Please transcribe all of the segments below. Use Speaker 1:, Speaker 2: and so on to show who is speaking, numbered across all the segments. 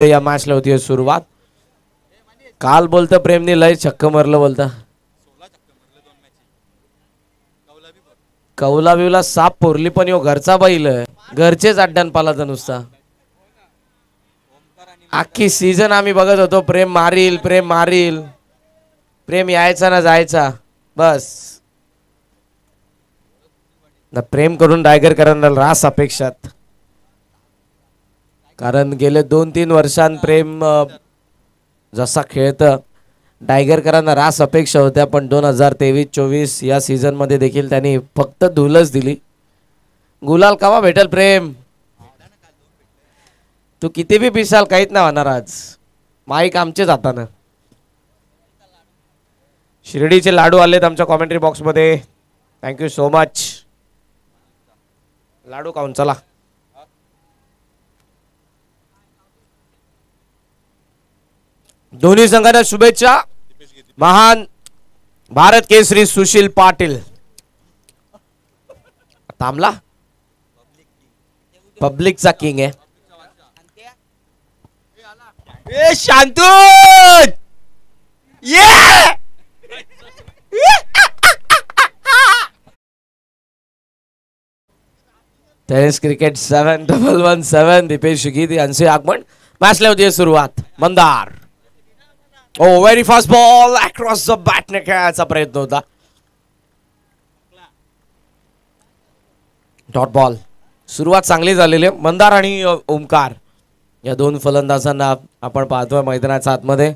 Speaker 1: या मॅचला होती सुरुवात. काल बोलतं प्रेमने लय छक्क मारलं बोलता. कौला बिवला साप पोरली पण यो घरचा बैल घरचेच अड्ड्यान पालाचा नुसता. अख्खी सीझन आम्ही बघत होतो प्रेम मारील प्रेम मारील, प्रेम यायचा ना जायचा बस. ना प्रेम करून टायगर करायला रास अपेक्षात, कारण गेले 2-3 वर्षां प्रेम जसा खेळतं टायगरकरांना रास अपेक्षा होत्या. पण 2023-24 या सीझन मध्ये देखील त्यांनी फक्त धूलच दिली. गुलाल कवा भेटल प्रेम? तू किती बी पिसाल काहीच नाही होणार. आज माईक आमचेच हातानं. शिर्डीचे लाडू आलेत आमच्या कॉमेंट्री बॉक्स मध्ये, थँक्यू सो मच. लाडू खाऊन चला. दोन्ही संघांना शुभेच्छा. महान भारत केसरी सुशील पाटील थांबला. पब्लिकचा किंग आहे. शांतू ये टेनिस क्रिकेट 7-1-1-7 दीपेश गिरी यांचे आगमन. मॅचला होती सुरुवात. मंदार ओ very fast ball across the बॅटने खेळायचा प्रयत्न होता. Dot ball. सुरुवात चांगली झालेली आहे. मंदार आणि ओमकार या दोन फलंदाजांना आपण पाहतोय मैदानाच्या आतमध्ये.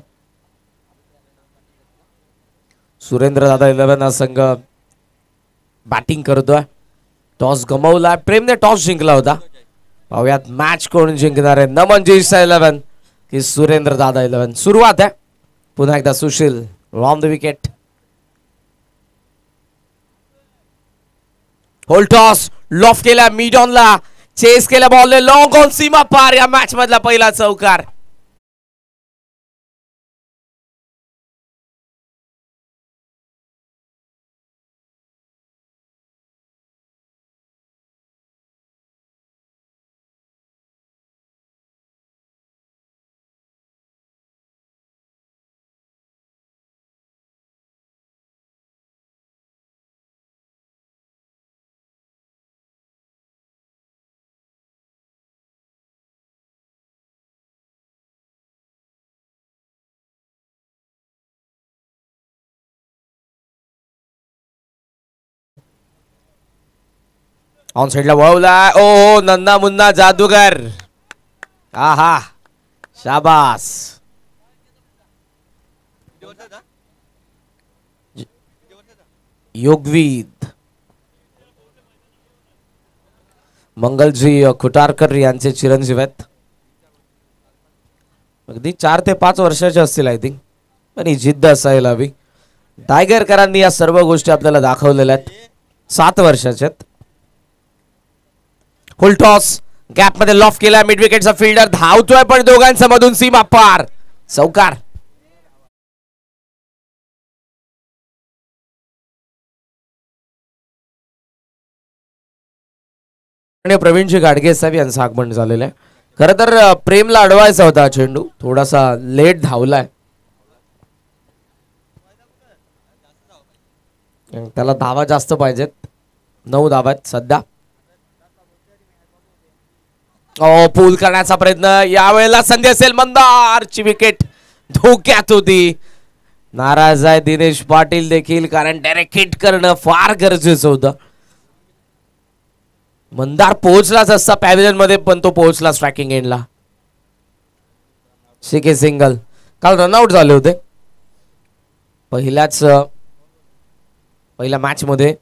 Speaker 1: सुरेंद्र दादा 11 हा संघ बॅटिंग करतोय. टॉस गमावला. प्रेमने टॉस जिंकला होता. पाहूयात मॅच कोण जिंकणार आहे. नमन जीचा 11 की सुरेंद्र दादा 11. सुरुवात आहे पुन्हा एकदा. Sushil on the wicket. होल टॉस लॉफ केला. मिड ऑनला चेस केला बॉल. लॉंग ऑन सीमा पार. या मॅच मधला पहिला चौकार. ऑन साइडला वळवला. ओ नन्ना मुन्ना जादूगर. आहा शाबास. योगवीद मंगलजी खुटारकर यांचे चिरंजीव आहेत. अगदी 4 ते 5 वर्षाचे असतील आय थिंक. पण ही जिद्द असायला हवी. टायगरकरांनी या सर्व गोष्टी आपल्याला दाखवलेल्या आहेत. 7 वर्षाचे आहेत. फुल टॉस गॅप मध्ये लॉफ केला. मिड विकेटचा फिल्डर धावतोय पण दोघांच्या मधून सीमा पार. चौकार. आणि प्रवीणजी गाडगे साहेब यांचं आगमन झालेलं आहे. खरं तर प्रेमला अडवायचा होता चेंडू, थोडासा लेट धावलाय. त्याला धावा जास्त पाहिजेत. 9 धावा आहेत सध्या. पूल करण्याचा प्रयत्न. यावेळेला संधी असेल. मंदारची विकेट धोक्यात होती. नाराज आहे दिनेश पाटील देखील, कारण डायरेक्ट हिट करणं फार गरजेचं होतं. मंदार पोहोचलाच असता पॅव्हिलियन मध्ये, पण तो पोहोचला स्ट्रायकिंग एंडला. सिके सिंगल. काल रनआउट झाले होते पहिल्या मॅच मध्ये.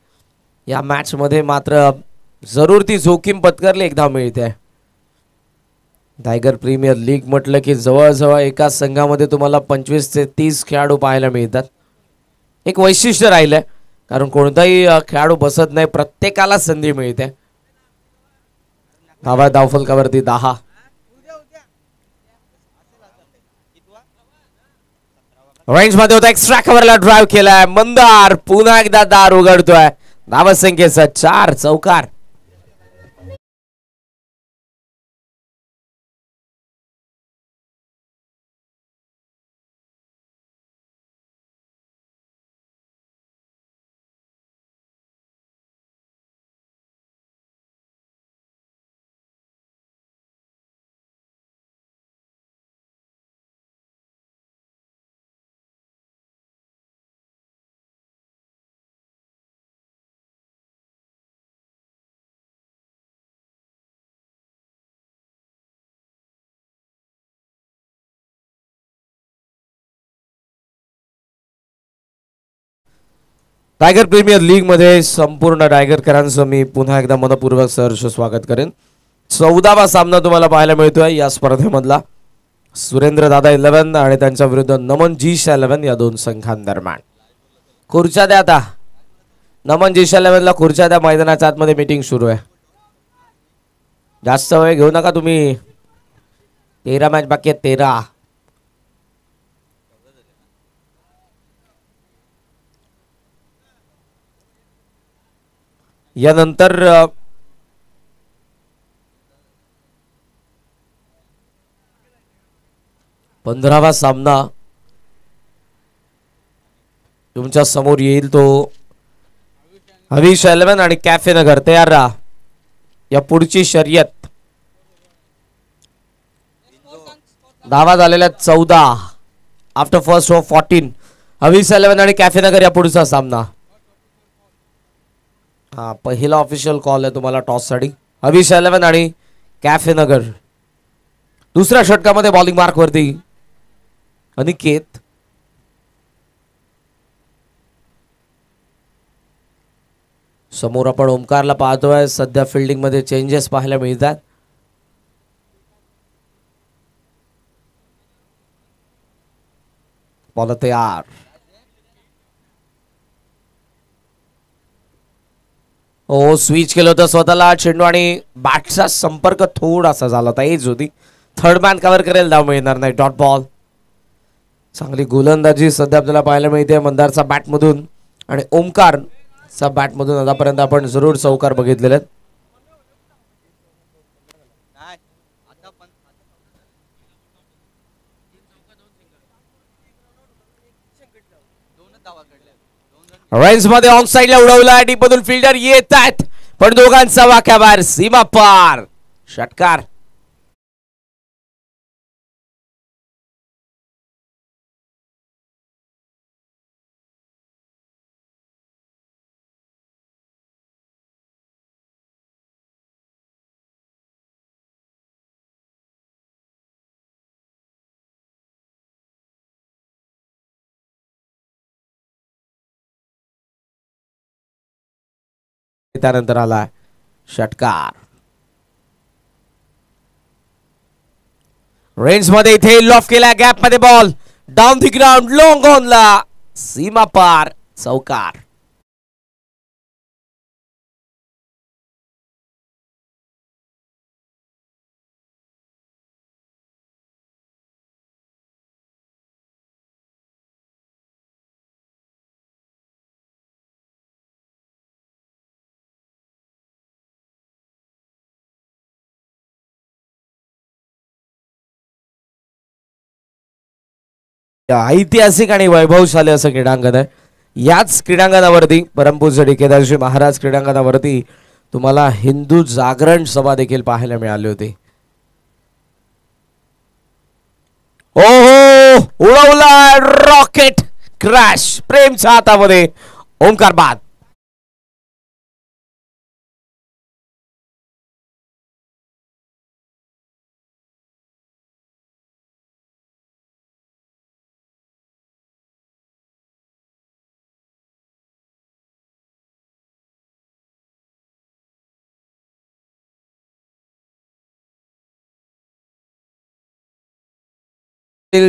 Speaker 1: या मॅच मध्ये मात्र जरूर ती जोखीम पत्करली. एक धाव मिळते. टायगर प्रीमियर लीग म्हटलं की जवळजवळ एका संघामध्ये तुम्हाला 25 ते 30 खेळाडू पाहायला मिळतात. एक वैशिष्ट्य राहिलंय, कारण कोणताही खेळाडू बसत नाही, प्रत्येकाला संधी मिळते. धावफलकावरती 10. रेंज मध्ये होता. एक्स्ट्रा कव्हरला ड्राइव्ह केलाय. मंदार पुन्हा एकदा दार उघडतोय. धावसंख्येचा 4. चौकार. टायगर प्रीमियर लीग मध्ये संपूर्ण टायगरकरांचं मी पुन्हा एकदा मनपूर्वक सहर्ष स्वागत करेन. 14वा सामना तुम्हाला पाहायला मिळतोय या स्पर्धेमधला. सुरेंद्र दादा 11 आणि त्यांच्या विरुद्ध नमन जीश 11 या दोन संघांदरम्यान. खुर्च्या द्या आता. नमन जीश 11 ला खुर्च्या द्या. मैदानाच्या आतमध्ये मीटिंग सुरू आहे. जास्त वेळ घेऊ नका तुम्ही. 13 मॅच बाकी आहेत. 13. यानंतर 15वा सामना तुमच्या समोर येईल. तो हवीश 11 आणि कॅफे नगर. तयार राहा. या पुढची शर्यत धावा झालेल्या 14 आफ्टर फर्स्ट ऑफ 14. हवीश 11 आणि कॅफे नगर या पुढचा सामना. हा पहिला ऑफिशियल कॉल आहे तुम्हाला टॉस साठी. हवीश 11 आणि कॅफे नगर. दुसऱ्या षटकामध्ये बॉलिंग मार्क वरती अनिकेत. समोर आपण ओमकारला पाहतोय. सध्या फिल्डिंग मध्ये चेंजेस पाहायला मिळतात. बॉल तयार. हो स्विच केलं होतं स्वतःला. चेंडू आणि बॅटचा संपर्क थोडासा झाला होता. एज होती. थर्ड मॅन कव्हर करेल. धाव मिळणार नाही. Dot ball. चांगली गोलंदाजी सध्या आपल्याला पाहायला मिळते मंदारचा बॅटमधून आणि ओमकारचा बॅटमधून. आतापर्यंत आपण जरूर चौकार बघितलेले आहेत. रेंज मध्ये ऑन साइडला उडवला. डीप मधून फिल्डर येत आहेत पण दोघांचा वाक्याबाहेर. सीमा पार. षटकार. त्यानंतर आला षटकार. रेंज मध्ये इथे लॉफ केला. गॅप मध्ये ball down the ground. Long on ला. सीमा पार. चौकार. ऐतिहासिक आणि वैभवशाली असं क्रीडांगण आहे. याच क्रीडांगणावरती परमपूज्य केदारजी महाराज क्रीडांगणावरती तुम्हाला हिंदू जागरण सभा देखील पाहायला मिळाली होती. ओहो उडवला. Rocket crash. प्रेमच्या हातामध्ये. ओमकार बाद.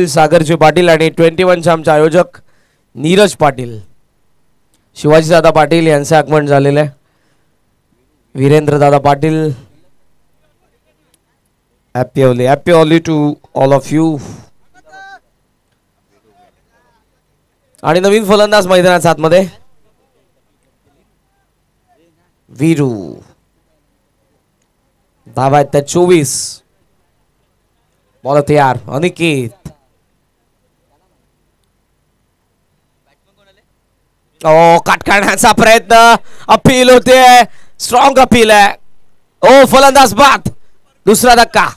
Speaker 1: सागरजी पाटील आणि 21 आमचे आयोजक नीरज पाटील, शिवाजी दादा पाटील यांचे आगमन झालेले आहे. Virendra Dada Patil. Happy Holi to all of you. आणि नवीन फलंदाज मैदानाच्या आतमध्ये वीरू. धावा आहेत त्या 24. बॉल तयार. अनिकेत. कट करण्याचा प्रयत्न. अपील होते. स्ट्रॉंग अपील आहे. ओ फलंदाज बाद. दुसरा धक्का.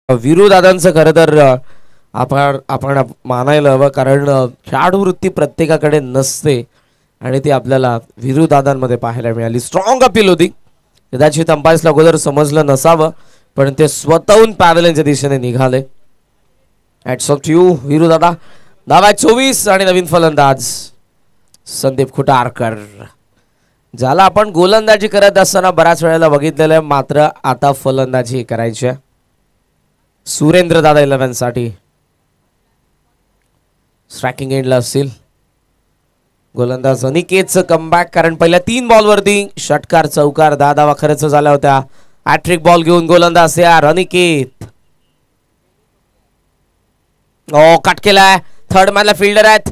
Speaker 1: वीरू दादांचं खरं तर आपण आपण मानायला हवं, कारण खेळाडू वृत्ती प्रत्येकाकडे नसते आणि ती आपल्याला विरुदादांमध्ये पाहायला मिळाली. स्ट्रॉंग अपील होती. कदाचित अंपायर्सला अगोदर समजलं नसावं, पण ते स्वतःहून पॅव्हलियनच्या दिशेने निघाले. हॅट्स ऑफ टू यू विरुदादा. धावा 24 आणि नवीन फलंदाज संदीप खुटारकर, ज्याला आपण गोलंदाजी करत असताना बऱ्याच वेळेला बघितलेलं आहे, मात्र आता फलंदाजी करायची आहे. सुरेंद्र दादा 11 साठी स्ट्रायकिंग एंडला असतील. गोलंदाज अनिकेतचं कमबॅक, कारण पहिल्या 3 बॉलवरती षटकार चौकार 10 धावा खर्च झाल्या होत्या. हॅट्रिक बॉल घेऊन गोलंदाज तयार अनिकेत. कट केलाय. थर्ड मॅनला फिल्डर आहेत,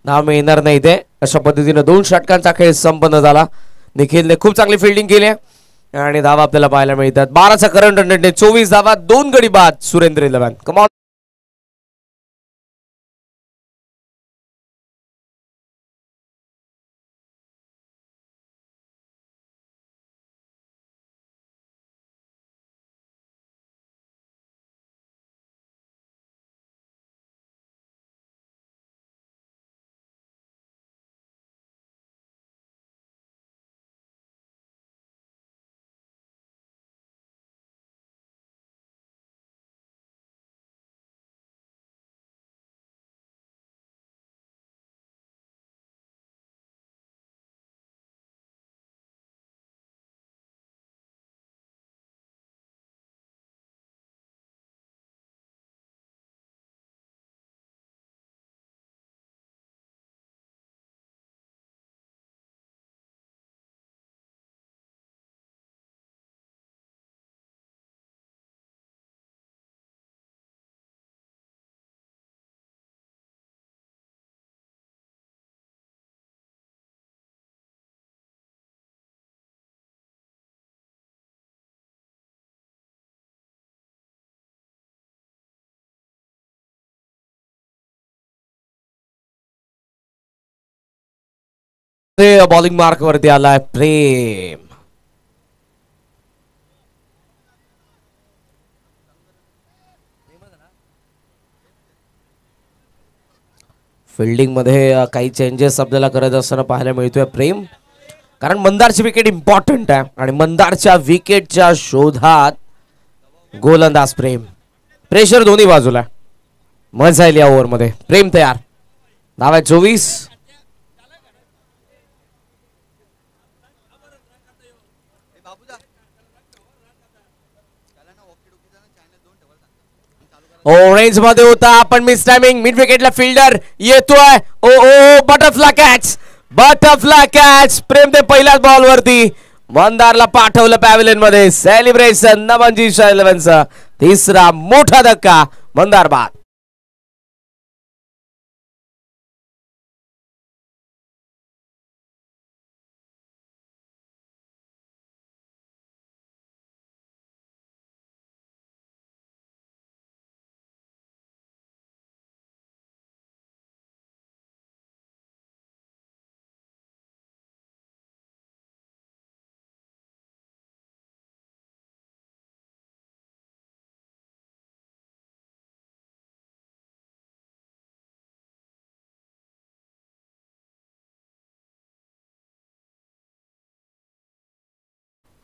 Speaker 1: नाव मिळणार नाही ते. अशा पद्धतीने 2 षटकांचा खेळ संपन्न झाला. निखिलने खूप चांगली फिल्डिंग केली आणि धावा आपल्याला पाहायला मिळतात. 12चा करंट रनने 24 धावा, 2 गडी बाद. सुरेंद्र 11 कमॉन. बॉलिंग मार्क वरती आलाय प्रेम. फिल्डिंग मध्ये काही चेंजेस आपल्याला करत असताना पाहायला मिळतोय प्रेम, कारण मंदारची विकेट इम्पॉर्टंट आहे आणि मंदारच्या विकेटच्या शोधात गोलंदाज प्रेम. प्रेशर दोन्ही बाजूला. मजा येईल या ओव्हरमध्ये. प्रेम तयार. धावा 24. ऑरेंज मध्ये होता, आपण मिस टायमिंग. मिड विकेटला फिल्डर येतोय. ओ ओ बटरफ्लाय कॅच, बटरफ्लाय कॅच. प्रेम ते पहिल्याच बॉल वरती मंदारला पाठवलं पॅव्हलियन मध्ये. सेलिब्रेशन नमनजी 11चा तिसरा मोठा धक्का. मंदार बाद.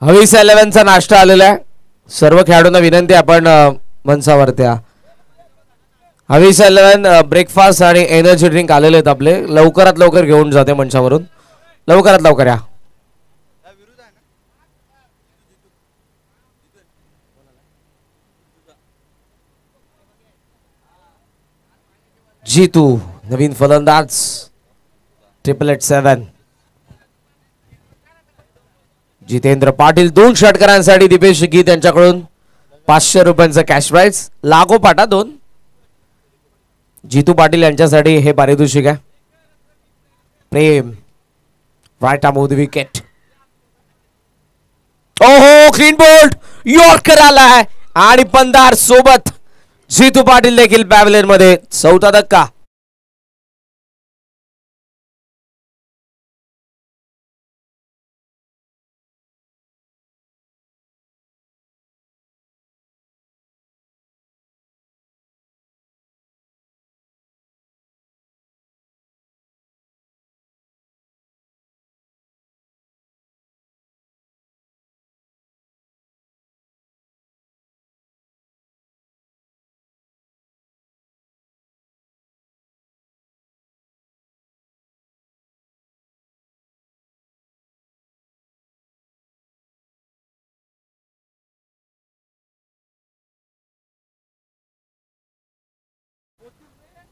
Speaker 1: हवीस 11चा नाश्ता आलेला आहे. सर्व खेळाडूंना विनंती, आपण मंचावरती या. हवीस 11 ब्रेकफास्ट आणि एनर्जी ड्रिंक आलेले आहेत आपले. लवकरात लवकर घेऊन जाते मंचावरून. लवकरात लवकर या. जीतू नवीन फलंदाज. 888 जितेंद्र पाटील 2 षटकारांसाठी दीपेश गी त्यांच्याकडून 500 रुपयांचा कॅश प्राइज. लागोपाठा 2. जीतू पाटील यांच्यासाठी हे पारितोषिक आहे. Prem right arm off the wicket. ओहो क्लीन बोल्ड. यॉर्कर आलाय आणि पंदार सोबत जीतू पाटील देखील पॅव्हलियन मध्ये. 4था धक्का.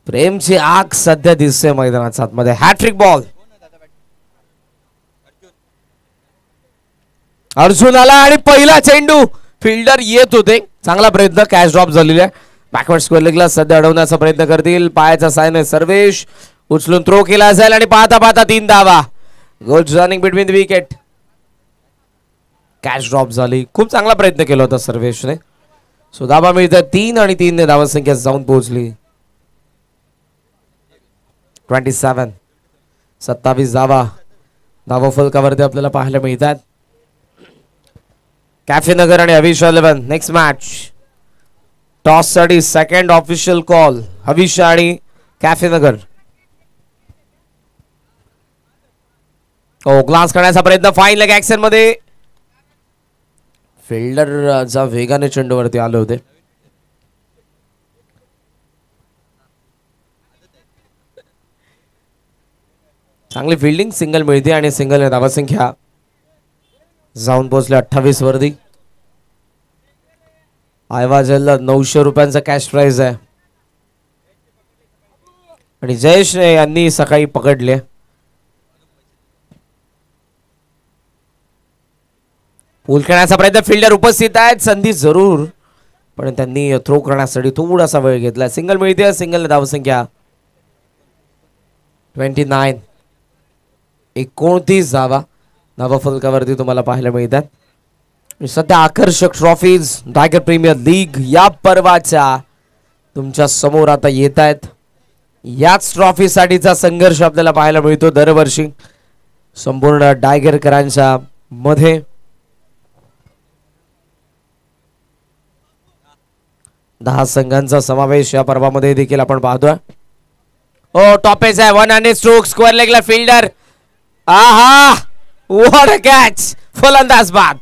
Speaker 1: प्रेमची आग सध्या दिसते मैदानात आतमध्ये. Hat trick ball. अर्जुन आला आणि पहिला चेंडू. फिल्डर येत होते. चांगला प्रयत्न. कॅच ड्रॉप झालेला आहे. बॅकवर्ड स्क्वेअर लेगला सध्या अडवण्याचा प्रयत्न करतील. पायाचा साइन आहे. सर्वेश उचलून थ्रो केला जाईल आणि पाहता पाहता 3 धावा. Good running between the wicket. Catch drop झाली. खूप चांगला प्रयत्न केला होता सर्वेशने. सो धावा मिळतात 3 आणि 3 ने धावा संख्या जाऊन पोहोचली 27. 27 धावा. धावा फलकावरती आपल्याला पाहायला मिळतात. कॅफे नगर आणि हवीश 11. नेक्स्ट मॅच टॉस साठी सेकंड ऑफिशियल कॉल. हवीश आणि कॅफे नगर. ग्लास करण्याचा प्रयत्न. फाईन लेग ऍक्शन मध्ये. फिल्डर वेगाने चेंडूवरती आले होते. चांगली फिल्डिंग. सिंगल मिळते आणि सिंगल धावा संख्या जाऊन पोहोचले 28 वरती. आयवाजला 900 रुपयांचा कॅश प्राइज आहे आणि जयेश यांनी सकाळी पकडले. पूल करण्याचा प्रयत्न. फिल्डर उपस्थित आहेत. संधी जरूर पण त्यांनी थ्रो करण्यासाठी थोडासा वेळ घेतला. सिंगल मिळते. सिंगल धाव संख्या 29. 29 धावा धावा फलकावरती तुम्हाला पाहायला मिळतात. सध्या आकर्षक ट्रॉफीज टायगर प्रीमियर लीग या पर्वाच्या तुमच्या समोर आता येत आहेत. याच ट्रॉफीसाठीचा संघर्ष आपल्याला पाहायला मिळतो दरवर्षी संपूर्ण टायगरकरांच्या मध्ये. 10 संघांचा समावेश या पर्वामध्ये देखील आपण पाहतोय. टॉपेज आहे. 100 स्ट्रोक. स्क्वेअर लेगला फिल्डर. आहा व्हॉट अ कॅच. फलंदाज बाद.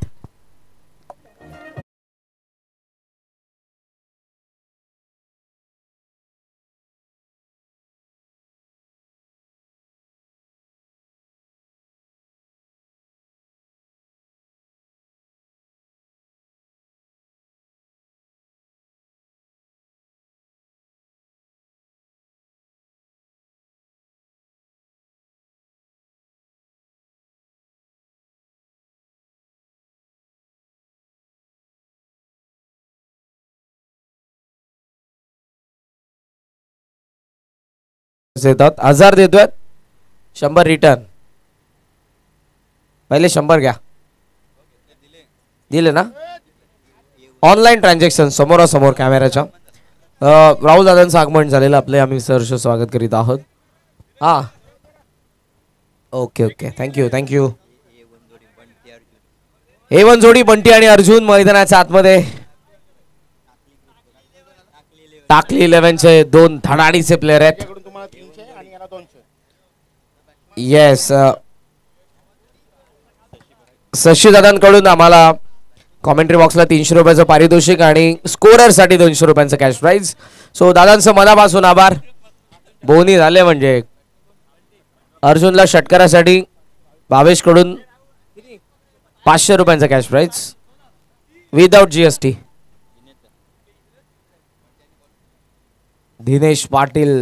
Speaker 1: येतात 1000 देतोय. 100 रिटर्न. पहिले 100 घ्या. दिले ना. ऑनलाईन ट्रान्झॅक्शन समोरासमोर कॅमेऱ्याच्या. राहुल दादांचं आगमन झालेलं आपले. आम्ही सहर्ष स्वागत करीत आहोत. हा okay okay. Thank you thank you. A1 जोडी बंटी आणि अर्जुन मैदानाच्या आतमध्ये. टाकली 11 चे 2 धडाडीचे प्लेयर आहेत. येस. शशी दादांकडून आम्हाला कॉमेंट्री बॉक्सला 300 रुपयाचं पारितोषिक आणि स्कोरर साठी 200 रुपयांचं कॅश प्राइज. सो दादांचं मनापासून आभार. बोनी झाले म्हणजे. अर्जुनला षटकारासाठी भावेश कडून 500 रुपयांचा cash prize without GST. Dinesh Patil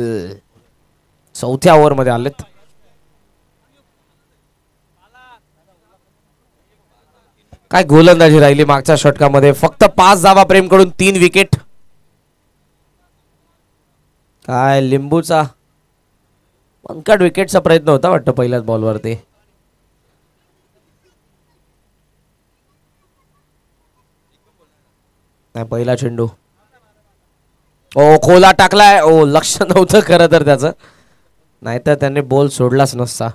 Speaker 1: 4थ्या ओव्हर मध्ये आलेत. काय गोलंदाजी राहिली मागच्या षटकामध्ये. फक्त 5 धावा प्रेम कडून 3 विकेट. काय लिंबूचा पंकट विकेटचा प्रयत्न होता वाटतं पहिल्याच बॉलवरती. नाही पहिला चेंडू. खोला टाकलाय. लक्ष नव्हतं खरं तर त्याचं. नाहीतर त्यांनी बॉल सोडलाच नसता.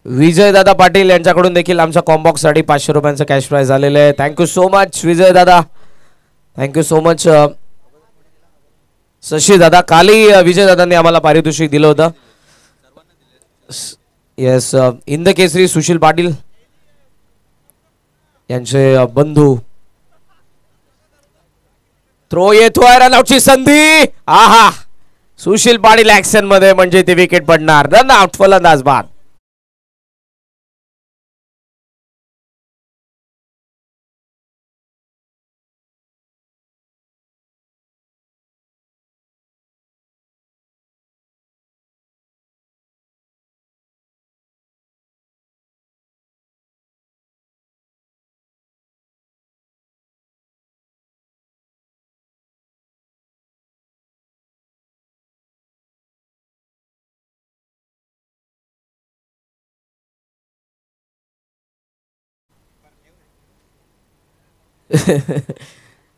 Speaker 1: विजय दादा पाटील यांच्याकडून देखील आमच्या कॉम्बॉक्स साठी 500 रुपयांचं कॅश प्राइज आलेलं आहे. थँक्यू सो मच विजय दादा. थँक्यू सो मच शशी दादा. काली विजय दादांनी आम्हाला पारितोषिक दिलं होतं. येस. इंद केसरी सुशील पाटील यांचे बंधू. थ्रो येतोय. रनआउटची संधी. आहा सुशील पाटील ऍक्शन मध्ये म्हणजे ते विकेट पडणार. रनआउट. फलंदाज बाद.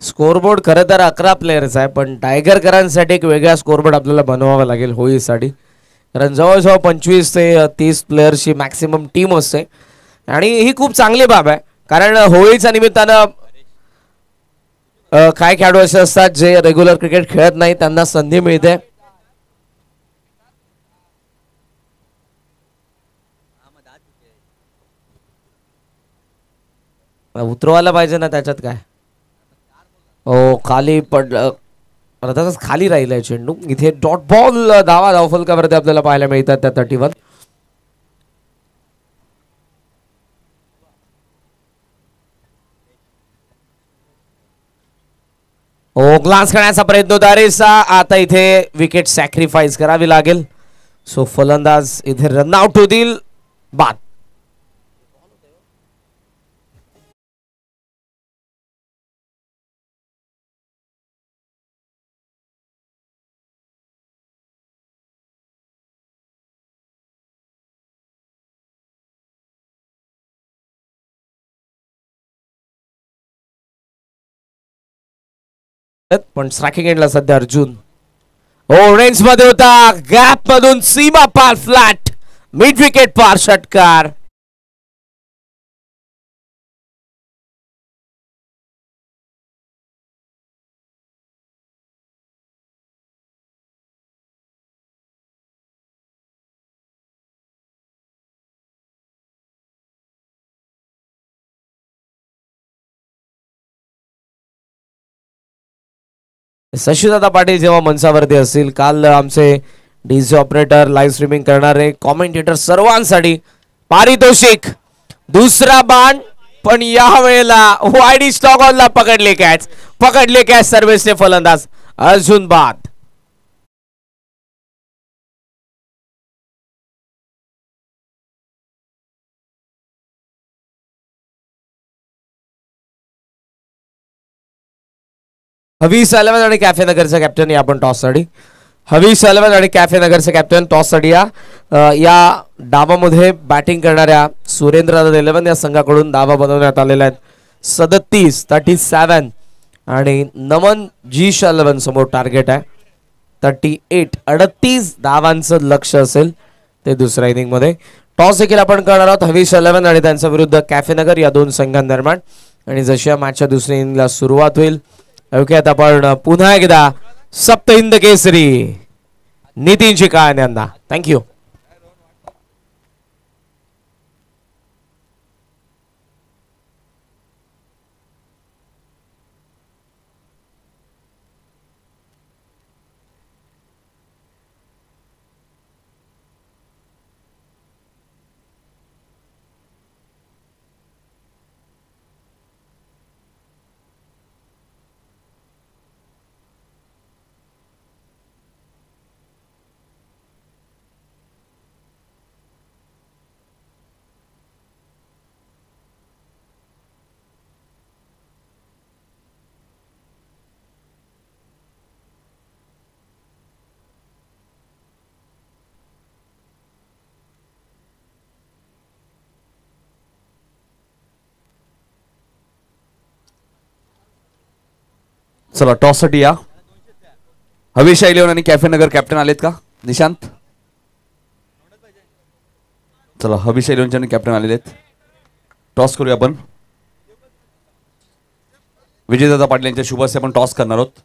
Speaker 1: स्कोरबोर्ड खरं तर 11 प्लेयर्स आहे, पण टायगरकरांसाठी एक वेगळा स्कोरबोर्ड आपल्याला बनवावा लागेल होळीसाठी. कारण जवळजवळ 25 ते 30 प्लेयर्सची मॅक्सिमम टीम असते आणि ही खूप चांगली बाब आहे. कारण होळीच्या निमित्तानं काय खेळाडू असे असतात जे रेग्युलर क्रिकेट खेळत नाही, त्यांना संधी मिळते. उतरवायला पाहिजे ना त्याच्यात काय. हो खाली पडलं, तसंच खाली राहिलाय चेंडू. इथे डॉट बॉल धावफलकावरती आपल्याला पाहायला मिळतात त्या 31. हो ग्लान्स करण्याचा प्रयत्न दारेसा. आता इथे विकेट सॅक्रिफाईस करावी लागेल. सो फलंदाज इथे रन आउट होतील. बाद. पण स्ट्रायकिंग एंडला सध्या अर्जुन. हो रेंज मध्ये होता, गॅप मधून सीमा पार फ्लॅट, मिड विकेट पार षटकार. शशीदादा पाटील जेव्हा मंचावरती असतील, काल आमचे डीजे ऑपरेटर, लाईव्ह स्ट्रीमिंग करणारे कॉमेंटेटर सर्वांसाठी पारितोषिक. दुसरा बाण, पण या वेळेला वाईडी स्टॉकॉनला पकडले कॅच सर्व्हिसचे फलंदाज अर्जुन. बाद. हवीस 11 आणि कॅफे नगरचा कॅप्टन या आपण टॉससाठी. हवीस 11 आणि कॅफे नगरचे कॅप्टन टॉससाठी या डावामध्ये बॅटिंग करणाऱ्या सुरेंद्र 11 या संघाकडून धावा बनवण्यात आलेल्या आहेत 37 आणि नमन जी 11 समोर टार्गेट आहे 38. 38 धावांचं लक्ष असेल ते दुसऱ्या इनिंग मध्ये. टॉस देखील आपण करणार आहोत हवीस 11 आणि त्यांच्या विरुद्ध कॅफे नगर या दोन संघांदरम्यान. आणि जशी या मॅचच्या दुसऱ्या इनिंगला सुरुवात होईल ओके आपण पुन्हा एकदा सप्त हिंद केसरी नितीन चिकाळन यांना थँक्यू.
Speaker 2: चला टॉस साठी या. हवीश 11 आणि कॅफे नगर कॅप्टन आलेत का निशांत? चला हवीश 11 आणि कॅप्टन आलेले आहेत. टॉस करूया आपण. विजयदादा पाटील यांच्या शुभ हस्ते आपण टॉस करणार आहोत.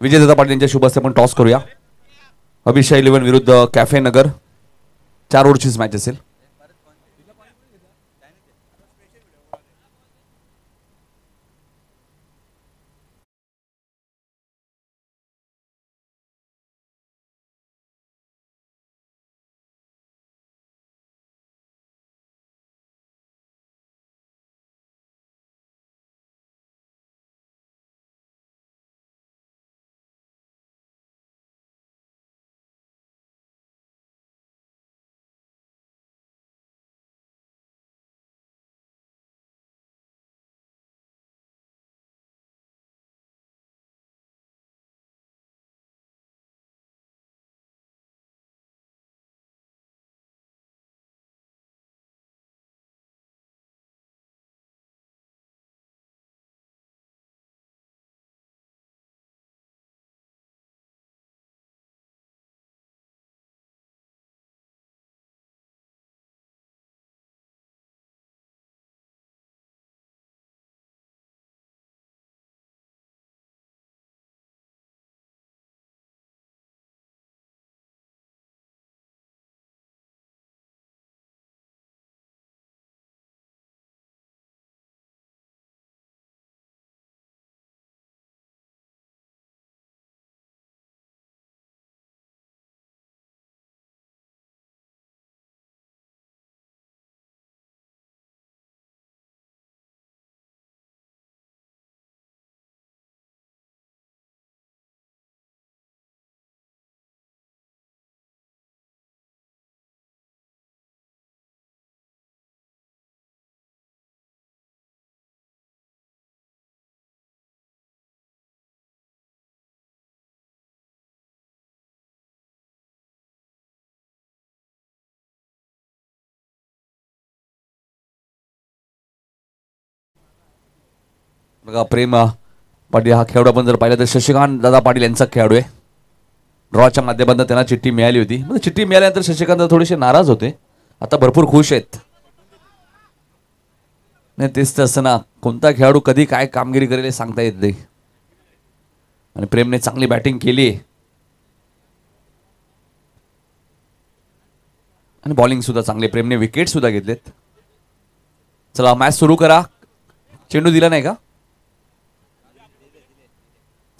Speaker 2: विजयदादा पाटील यांच्या शुभ हस्ते आपण टॉस करूया. हवीश 11 विरुद्ध कॅफे नगर 4 ओव्हरचीच मॅच असेल. बघा प्रेम पाटील हा खेळाडू आपण जर पाहिलं तर शशिकांत दादा पाटील यांचा खेळाडू आहे. ड्रॉच्या माध्यमातून त्यांना चिठ्ठी मिळाली होती. म्हणजे चिठ्ठी मिळाल्यानंतर शशिकांत दादा थोडेसे नाराज होते. आता भरपूर खुश आहेत. नाही तेच तर असं ना, कोणता खेळाडू कधी काय कामगिरी करेल हे सांगता येत नाही. आणि प्रेमने चांगली बॅटिंग केली आणि बॉलिंग सुद्धा चांगली. प्रेमने विकेट सुद्धा घेतलेत. चला मॅच सुरू करा. चेंडू दिला नाही का?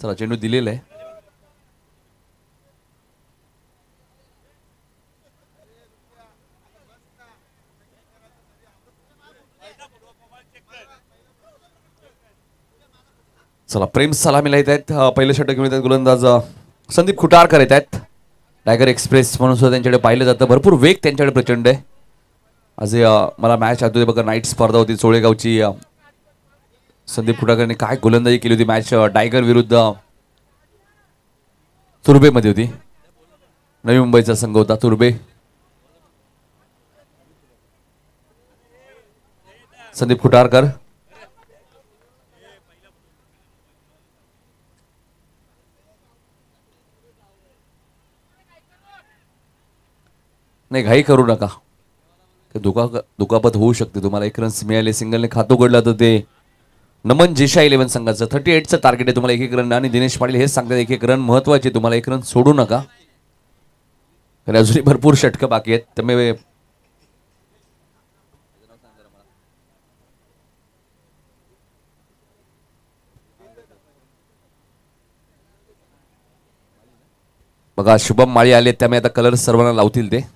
Speaker 2: चला चेंडू दिलेला आहे. चला प्रेम सलामीला येत आहेत. पहिलं षटक घेऊन येतात गोलंदाज संदीप खुटारकर येत आहेत. टायगर एक्सप्रेस म्हणून सुद्धा त्यांच्याकडे पाहिलं जातं. भरपूर वेग त्यांच्याकडे प्रचंड आहे. आज मला मॅच आठवते बघा, नाईट स्पर्धा होती चोळेगावची. संदीप खुटारकरने काय गोलंदाजी केली होती. मॅच टायगर विरुद्ध तुर्बेमध्ये होती. नवी मुंबईचा संघ होता तुर्बे. संदीप खुटारकर नाही, घाई करू नका. दुखापत होऊ शकते तुम्हाला. 1 रन्स मिळाले. सिंगलने खातं उघडलं तर ते नमन जेशा 11 संघाचं 38चं टार्गेट आहे. तुम्हाला 1-1 रन. आणि दिनेश पाटील हेच सांगतात 1-1 रन महत्वाचे. तुम्हाला 1 रन सोडू नका, कारण अजूनही भरपूर षटकं बाकी आहेत. त्यामुळे बघा शुभम माळी आले, त्यामुळे आता कलर सर्वांना लावतील ते.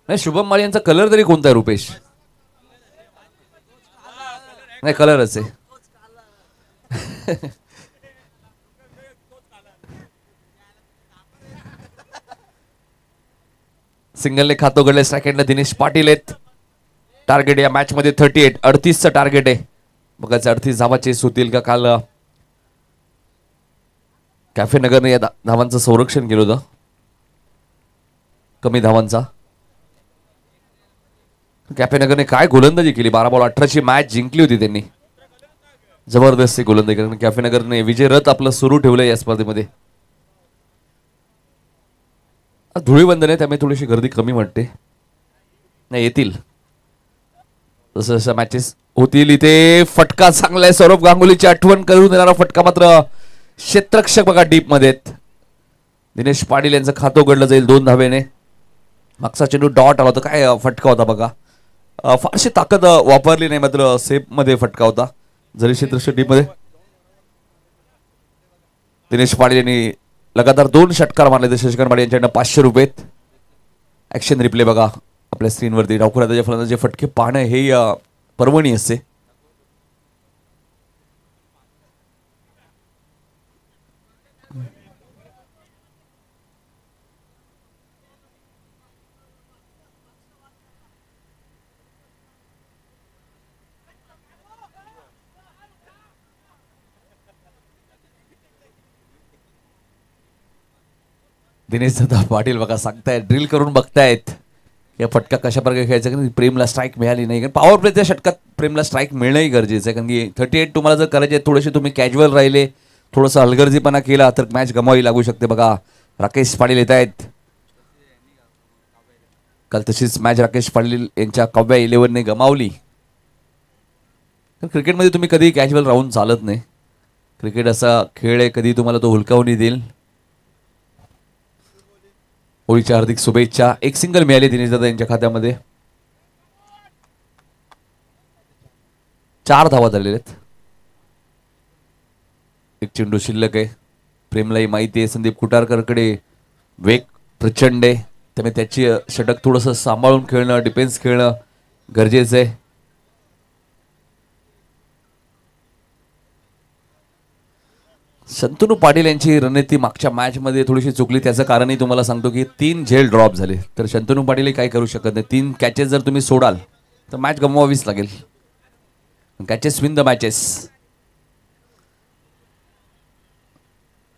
Speaker 2: नाही, शुभम माळी यांचा कलर तरी कोणता आहे रुपेश? नाही, कलरच आहे. सिंगलने खातं उघडले. सेकंडला दिनेश पाटील आहेत. टार्गेट या मॅच मध्ये 38, 38चं टार्गेट आहे. बघायचं 38 धावा चेस होतील का. काल कॅफे नगरने या धावांचं संरक्षण केलं होतं, कमी धावांचा. कॅफे नगरने काय गोलंदाजी केली. 12 बॉल 18ची मॅच जिंकली होती त्यांनी. जबरदस्त गोलंदाजी केली कॅफे नगरने. विजय रथ आपलं सुरू ठेवलं या स्पर्धेमध्ये. धुळीबंधन आहे त्यामुळे थोडीशी गर्दी कमी वाटते. नाही, येतील जसं जसं मॅचेस होतील. इथे फटका चांगला आहे. सौरभ गांगुलीची आठवण करून देणारा फटका. मात्र क्षेत्ररक्षक बघा डीप मध्ये. दिनेश पाटील यांचं खातं उघडलं जाईल 2 धावेने. मागचा चेंडू डॉट आला होता. काय फटका होता बघा. फारशी ताकद वापरली नाही, मात्र सेफ मध्ये फटका होता. जरी क्षेत्ररक्षक डीप मध्ये. दिनेश पाटील यांनी लगातार 2 षटकार मारले. तर शशिकांत पाटील यांच्याकडनं 500 रुपये. ऍक्शन रिप्ले बघा आपल्या स्क्रीनवरती. डावखुराचे फलंदाजे फटके पाहणं हे पर्वणी असते. दिनेश दादा पाटील बघा सांगतायत, ड्रिल करून बघतायत या फटका कशा प्रकारे खेळायचा. कारण प्रेमला स्ट्राईक मिळाली नाही. कारण पॉवर प्लेच्या षटकात प्रेमला स्ट्राईक मिळणंही गरजेचं आहे. कारण की 38 तुम्हाला जर करायचे थोडेसे तुम्ही कॅज्युअल राहिले, थोडंसं हलगर्जीपणा केला तर मॅच गमावी लागू शकते. बघा राकेश पाटील येत आहेत. काल तशीच मॅच राकेश पाटील यांच्या काव्या 11ने गमावली. तर क्रिकेटमध्ये तुम्ही कधी कॅज्युअल राहून चालत नाही. क्रिकेट असा खेळ आहे, कधी तुम्हाला तो हुलकावणी देईल. होळीच्या हार्दिक शुभेच्छा. 1 सिंगल मिळाली दिनेश दादा यांच्या खात्यामध्ये. 4 धावा झालेल्या आहेत. 1 चेंडू शिल्लक आहे. प्रेमलाही माहिती आहे संदीप खुटारकरकडे वेग प्रचंड आहे, त्यामुळे त्याची षटक थोडंसं सांभाळून खेळणं, डिफेन्स खेळणं गरजेचं आहे. शंतनू पाटील यांची रणनीती मागच्या मॅच मध्ये थोडीशी चुकली. त्याचं कारणही तुम्हाला सांगतो की 3 झेल ड्रॉप झाले. तर शंतनू पाटील काही करू शकत नाही. 3 कॅचेस जर तुम्ही सोडाल तर मॅच गमवावीच लागेल. Catches win the matches.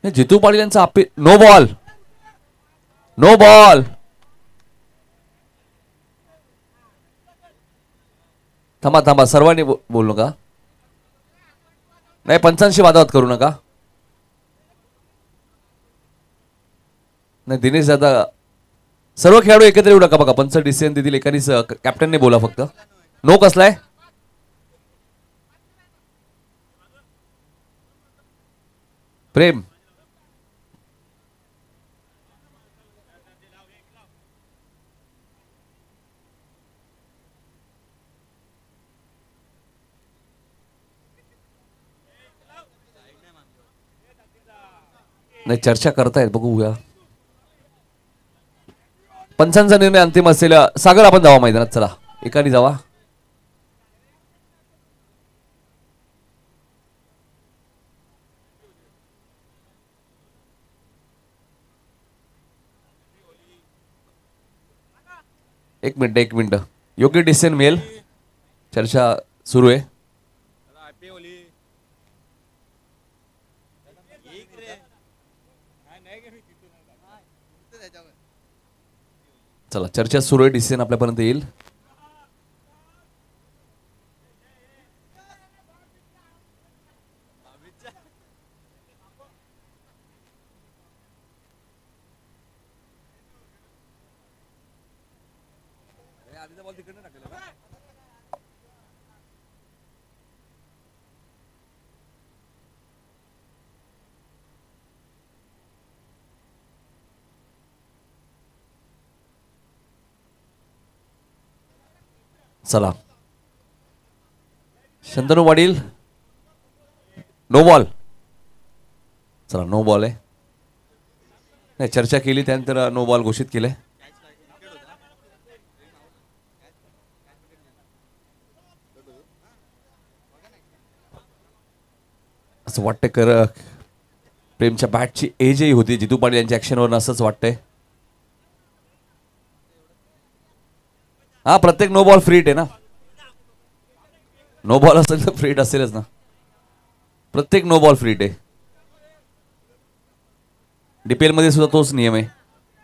Speaker 2: Jitu Patil यांचा नो बॉल, नो बॉल. थांबा थांबा, सर्वांनी बोलू नका. नाही, पंचांशी वादावाद करू नका. नाही दिनेश दादा, सर्व खेळाडू एकत्र येऊ नका बघा. पंच डिसिजन देतील. एकाने कॅप्टनने बोला फक्त. नो कसलाय प्रेम. नाही, चर्चा करतायत, बघूया. पंचांचा निर्णय अंतिम असलेला. सागर, आपण जावा मैदानात, चला एकाने जावा. एक मिनिट एक मिनिट, योग्य डिसिजन मिळेल. चर्चा सुरू आहे. चला, चर्चा सुरू आहे. डिसिजन आपल्यापर्यंत येईल. चला, शंतनू पाटील, नो बॉल. चला, नो बॉल आहे. नाही, चर्चा केली त्यानंतर नो बॉल घोषित केलंय. असं वाटतंय प्रेमच्या बॅटची एजही होती जितू पाटील यांच्या ऍक्शनवर, असंच वाटतंय. हा, प्रत्येक नो बॉल फ्रीट आहे ना. नो बॉल असेल तर फ्रीट असेलच ना. प्रत्येक नो बॉल फ्रीट आहे. डीपीएल मध्ये सुद्धा तोच नियम आहे.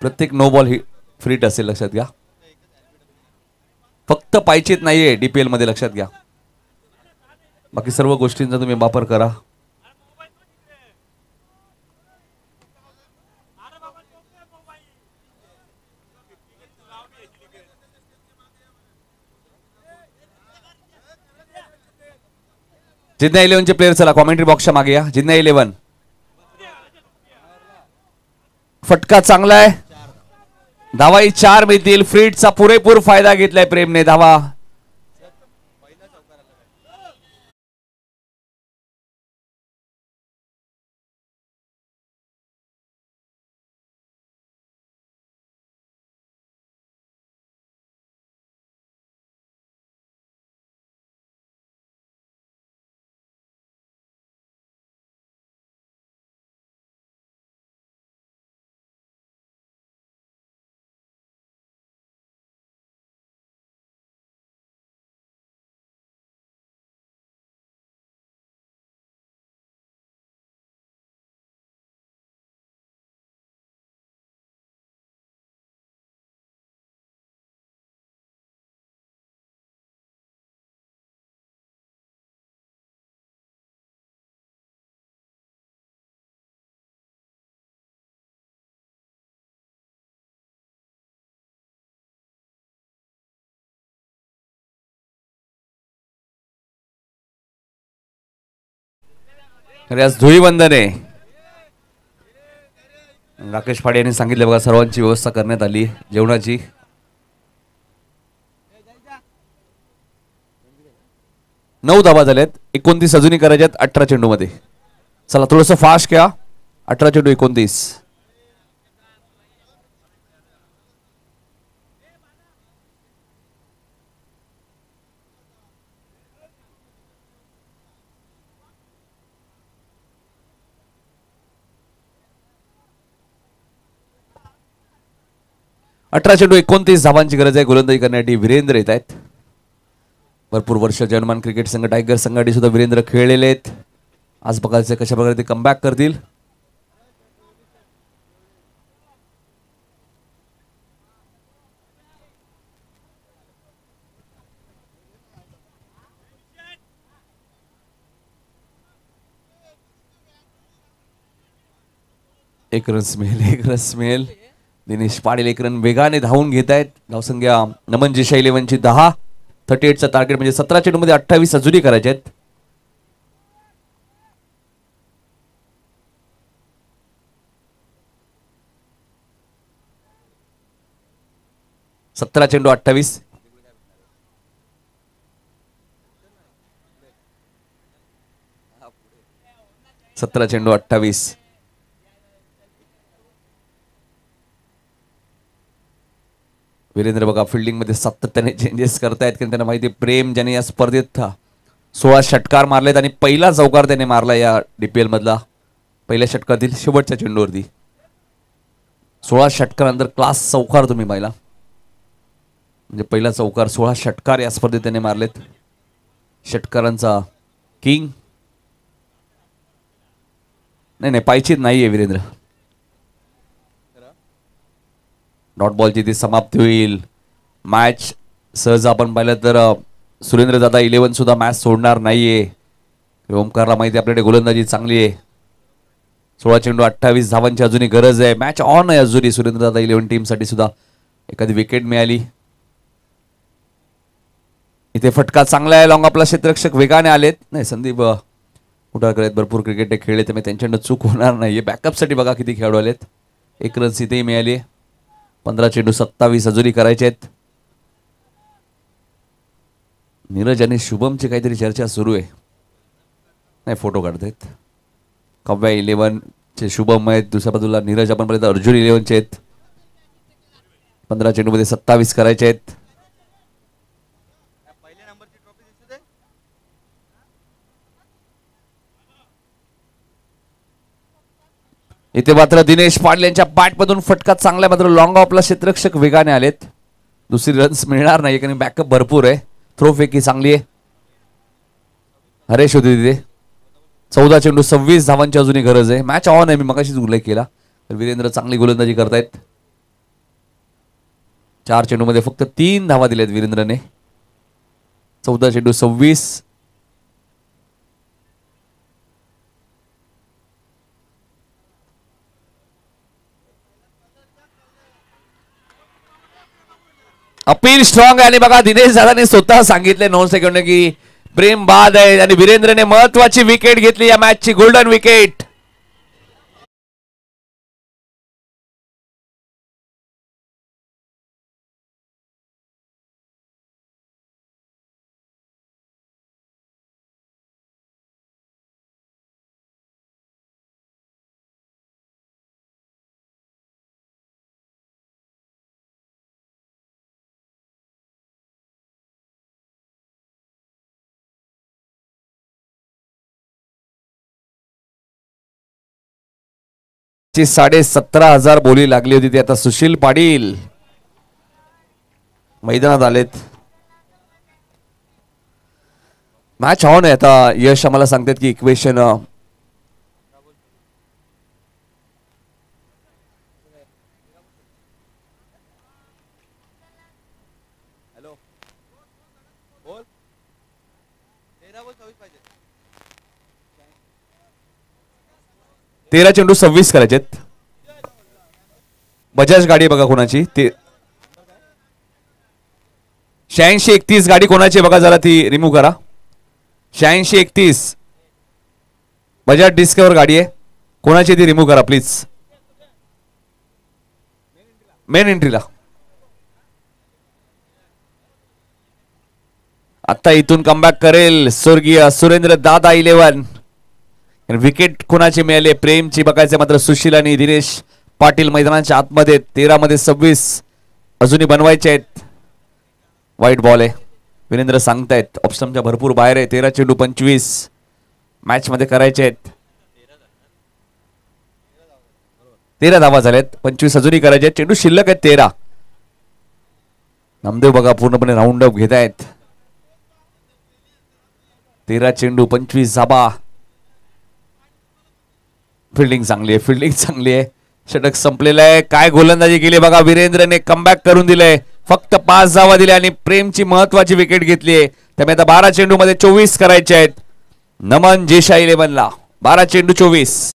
Speaker 2: प्रत्येक नो बॉल ही फ्रीट असेल, लक्षात घ्या. फक्त पायचीत नाहीये डीपीएल मध्ये, लक्षात घ्या. बाकी सर्व गोष्टींचा तुम्ही वापर करा. जिन्ना 11 चे प्लेयर चला कॉमेंट्री बॉक्सच्या मागे या. जिन्ना 11, फटका चांगला आहे. धावाही 4 मिळतील. फ्रीटचा पुरेपूर फायदा घेतलाय प्रेमने. धावा आज धुळीवंदन आहे. राकेश फाडे यांनी सांगितलं बघा, सर्वांची व्यवस्था करण्यात आली जेवणाची. नऊ धावा झाल्यात. 29 अजूनही करायच्यात 18 चेंडू मध्ये. चला थोडस फास्ट घ्या. 18 चेंडू 29. अठरा चेंडू 29 धावांची गरज आहे. गोलंदाजी करण्यासाठी वीरेंद्र येत आहेत. भरपूर वर्ष जर्मन क्रिकेट संघ टायगर संघासाठी सुद्धा वीरेंद्र खेळलेले आहेत. आज बघायचं कशा प्रकारे ते कमबॅक करतील. एक रन स्मेल. दिनेश पाटील एक रन वेगाने धावून घेत आहेत. धावसंख्या नमन जिशा 11ची 10. 38चा टार्गेट म्हणजे 17 चेंडूमध्ये 28 अजूनही करायचे आहेत. सतरा चेंडू 28. सतरा चेंडू 28. वीरेंद्र बघा फिल्डिंग मध्ये सातत्याने चेंजेस करतायत कारण त्यांना माहिती प्रेम ज्याने या स्पर्धेत 16 षटकार मारलेत आणि पहिला चौकार त्याने मारला या DPL मधला. पहिल्या षटकातील शेवटच्या चेंडूवरती 16 षटकानंतर क्लास चौकार तुम्ही पाहिला. म्हणजे पहिला चौकार 16 षटकार या स्पर्धेत त्याने मारलेत. षटकारांचा किंग. नाही पायचीत नाहीये वीरेंद्र. डॉट बॉलची ती समाप्ती होईल. मॅच सहज आपण पाहिलं तर सुरेंद्र दादा 11 सुद्धा मॅच सोडणार नाहीये. ओमकारला माहिती आपल्याकडे गोलंदाजी चांगली आहे. 16 चेंडू 28 धावांची अजूनही गरज आहे. मॅच ऑन आहे अजूनही सुरेंद्र दादा 11 टीम साठी सुद्धा. एखादी विकेट मिळाली. इथे फटका चांगला आहे. लॉंग आपला क्षेत्ररक्षक वेगाने आलेत. नाही संदीप उठाळकर आहेत. भरपूर क्रिकेट खेळले त्यामुळे त्यांच्याकडनं चूक होणार नाहीये. बॅकअप साठी बघा किती खेळाडू आलेत. एक रन इथेही मिळाली. 15 चेंडू 27 अजूनही करायचे आहेत. नीरज आणि शुभमची काहीतरी चर्चा सुरू आहे. नाही फोटो काढतायत. कव्या 11 चे शुभम आहेत. दुसऱ्या बाजूला नीरज आपण पाहिलं अर्जुन 11 चे आहेत. 15 चेंडू मध्ये 27 करायचे आहेत. इथे मात्र दिनेश पाटील यांच्या बॅटमधून फटका चांगला. मात्र लॉंग ऑफला क्षेत्ररक्षक वेगाने आलेत. दुसरी रन्स मिळणार नाही कारण बॅकअप भरपूर आहे. थ्रो फेकी चांगली आहे. हरेश होते तिथे. 14 चेंडू 26 धावांची अजूनही गरज आहे. मॅच ऑन आहे. मी मगाशीच उल्लेख केला. तर वीरेंद्र चांगली गोलंदाजी करतायत. 4 चेंडू मध्ये फक्त 3 धावा दिल्यात वीरेंद्रने. 14 चेंडू 26. अपील स्ट्रॉंग आहे आणि बघा दिनेश दादाने स्वतः सांगितले 9 सेकंड की प्रेम बाद आहे आणि वीरेंद्रने महत्वाची विकेट घेतली या मॅचची. Golden wicket. ची 17,500 बोली लागली होती ती आता सुशील पाटील मैदानात आलेत. मॅच ऑन आहे आता. यश आम्हाला सांगतात की इक्वेशन तेरा चेंडू 26 करायचेत. बजाज गाडी बघा कोणाची. ते 86-31 गाडी कोणाची बघा जरा ती रिमूव्ह करा. 86-31 बजाज डिस्कवर गाडी आहे. कोणाची ती रिमूव्ह करा प्लीज. मेन एंट्रीला आता इथून कमबॅक करेल स्वर्गीय सुरेंद्र दादा 11. विकेट कोणाचे मिळाले प्रेमची बघायचे. मात्र सुशील आणि दिनेश पाटील मैदानाच्या आतमध्ये. 13 मध्ये 26 अजूनही बनवायचे आहेत. वाईट बॉल आहे. वीरेंद्र सांगतायत ऑप्शनच्या भरपूर बाहेर आहे. 13 चेंडू 25 मॅच मध्ये करायचे आहेत. 13 धावा झाल्यात. 25 अजूनही करायचे आहेत. चेंडू शिल्लक आहेत 13. नामदेव बघा पूर्णपणे राऊंड अप घेत आहेत. 13 चेंडू 25 धाबा. फिल्डिंग चांगली आहे. फिल्डिंग चांगली आहे. षटक संपलेलं आहे. काय गोलंदाजी केली बघा. वीरेंद्रने कमबॅक करून दिलंय. फक्त 5 धावा दिल्या आणि प्रेमची महत्वाची विकेट घेतली आहे. त्यामुळे आता 12 चेंडू मध्ये 24 करायचे आहेत. नमन जिशा 11 ला 12 चेंडू 24.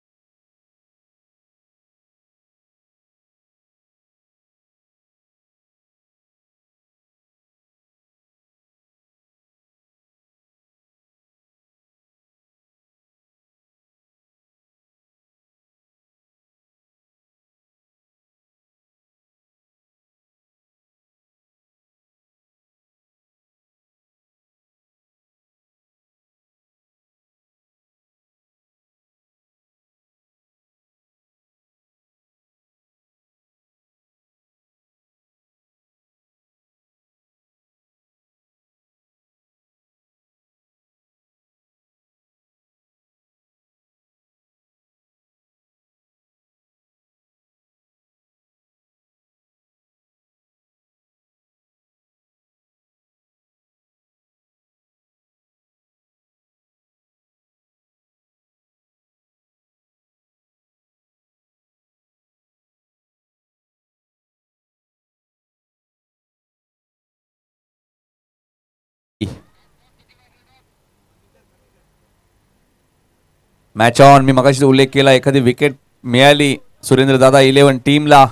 Speaker 2: Match on. मी मगाशी उल्लेख केला, एखादी विकेट मिळाली सुरेंद्र दादा 11 टीमला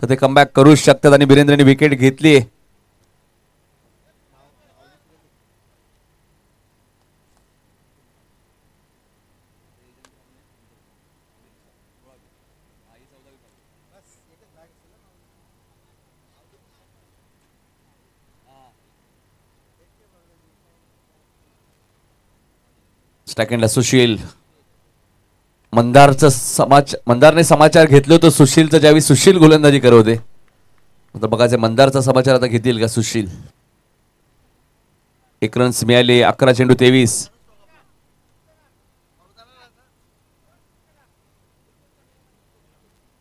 Speaker 2: तर ते कमबॅक करू शकतात आणि बिरेंद्रने विकेट घेतली. सेकंडला सुशील. मंदारने समाचार घेतले होते सुशीलचं ज्यावेळी सुशील गोलंदाजी करत होते. आता बघायचं मंदारचा समाचार आता घेतील का सुशील. 1 रन्स मिळाले. 11 चेंडू 23.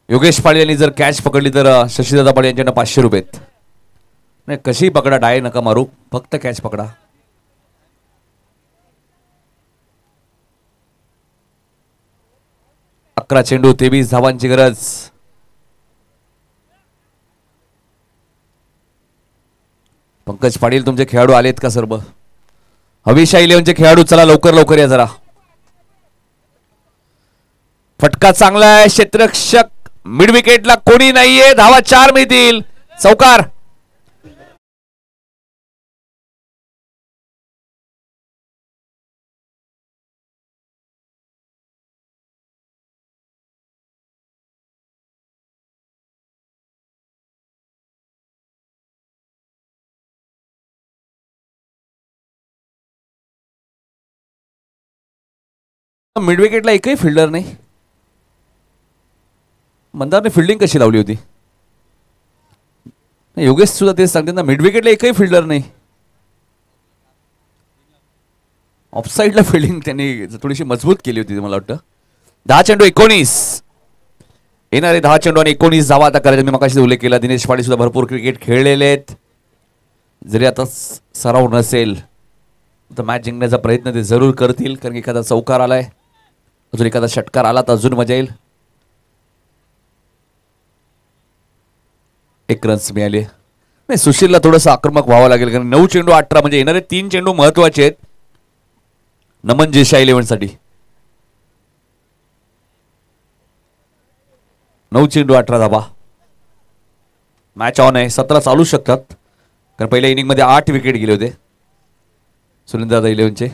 Speaker 2: योगेश पाटील यांनी जर कॅच पकडली तर शशीदादा पाटील यांच्याकडे 500 रुपये. नाही कशी पकडा, डाय नका मारू, फक्त कॅच पकडा. अकरा चेंडू 23 धावांची गरज. पंकज पाटील तुमचे खेळाडू आलेत का सर्व? हवीशा 11चे खेळाडू चला लवकर लवकर या जरा. फटका चांगला आहे. क्षेत्ररक्षक मिड विकेटला कोणी नाहीये. धावा 4 मिळतील. चौकार. मिड विकेटला एकही फिल्डर नाही. मंदारने फिल्डिंग कशी लावली होती? योगेश सुद्धा तेच सांगते ना, मिड विकेटला एकही फिल्डर नाही. ऑफसाईडला फिल्डिंग त्यांनी थोडीशी मजबूत केली होती मला वाटतं. 10 चेंडू 19. येणारे 10 चेंडू आणि 19 धावा आता करायचा. मी मगाशी उल्लेख केला, दिनेश पाटील सुद्धा भरपूर क्रिकेट खेळलेले आहेत. जरी आता सराव नसेल तर मॅच जिंकण्याचा प्रयत्न ते जरूर करतील, कारण एखादा चौकार आलाय, अजून एखादा षटकार आला तर अजून मजा येईल. 1 रन्स मिळाले. नाही सुशीलला थोडंसं आक्रमक व्हावं लागेल, कारण 9 चेंडू 18 म्हणजे येणारे 3 चेंडू महत्वाचे आहेत नमन जेशा 11 साठी. 9 चेंडू 18 धावा. मॅच ऑन आहे. 17 चालू शकतात, कारण पहिल्या इनिंग मध्ये 8 विकेट गेले होते सुरेंद्र दादा 11चे.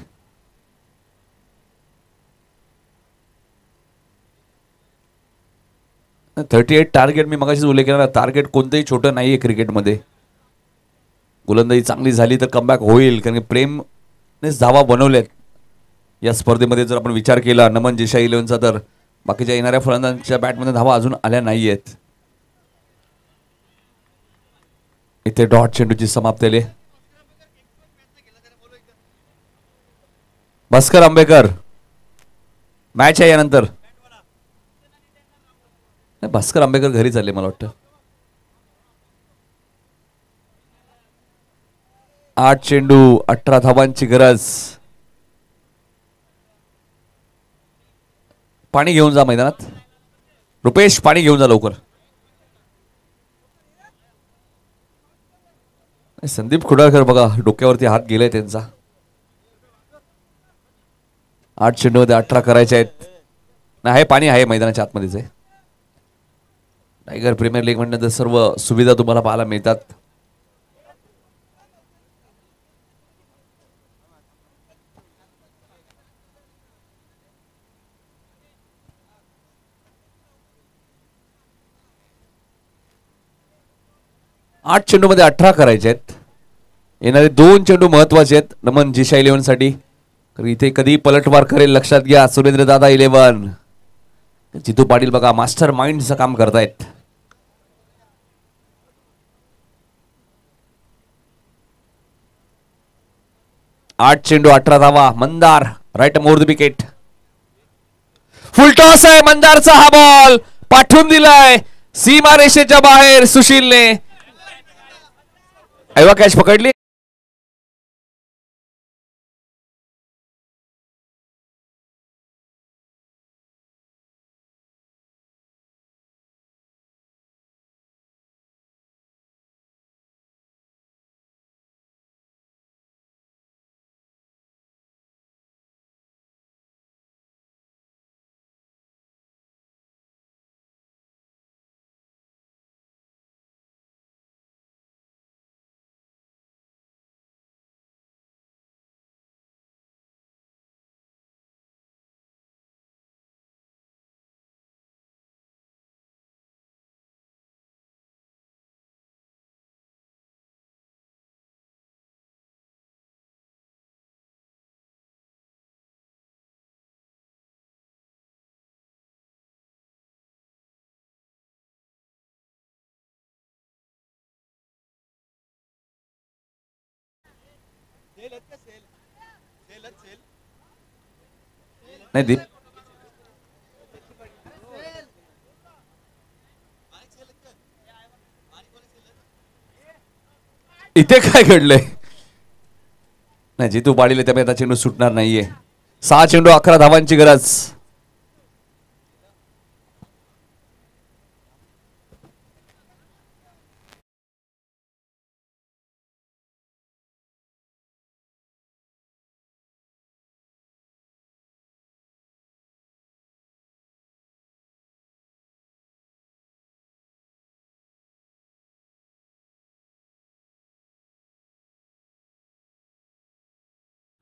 Speaker 2: ना 38 टार्गेट मी मगाशीच उल्लेख केला. टार्गेट कोणतंही छोटं नाहीये क्रिकेटमध्ये. गोलंदाजी चांगली झाली तर कमबॅक होईल, कारण प्रेमनेच धावा बनवल्यात या स्पर्धेमध्ये. जर आपण विचार केला नमन जेशा 11चा तर बाकीच्या येणाऱ्या फलंदाजांच्या बॅटमध्ये धावा अजून आल्या नाहीयेत. इथे डॉट चेंडूची समाप्ती आली. भास्कर आंबेकर मॅच आहे यानंतर. भास्कर आंबेकर घरी चालले मला वाटतं. 8 चेंडू 18 धावांची गरज. पाणी घेऊन जा मैदानात. रुपेश पाणी घेऊन जा लवकर. संदीप खुडाळकर बघा डोक्यावरती हात गेलाय त्यांचा. 8 चेंडू मध्ये 18 करायचे आहेत. नाही पाणी आहे मैदानाच्या आतमध्येच आहे. टायगर प्रीमियर लीग म्हणण्यात सर्व सुविधा तुम्हाला पाहायला मिळतात. आठ चेंडू मध्ये 18 करायचे आहेत. येणारे 2 चेंडू महत्वाचे आहेत नमन जेशा 11 साठी. इथे कधी पलटवार करेल लक्षात घ्या सुरेंद्र दादा 11. जितू पाटील बघा मास्टर माइंडचं काम करतायत. आठ चेंडू 18 धावा. Mandar right more the wicket. Full toss आहे मंदारचा. हा बॉल पाठवून दिलाय सीमा रेषेच्या बाहेर सुशीलने. ऐवा कॅच पकडली. नाही दीप इथे काय घडलंय? नाही जितू पाडीले त्यामुळे आता चेंडू सुटणार नाहीये. 6 चेंडू 11 धावांची गरज.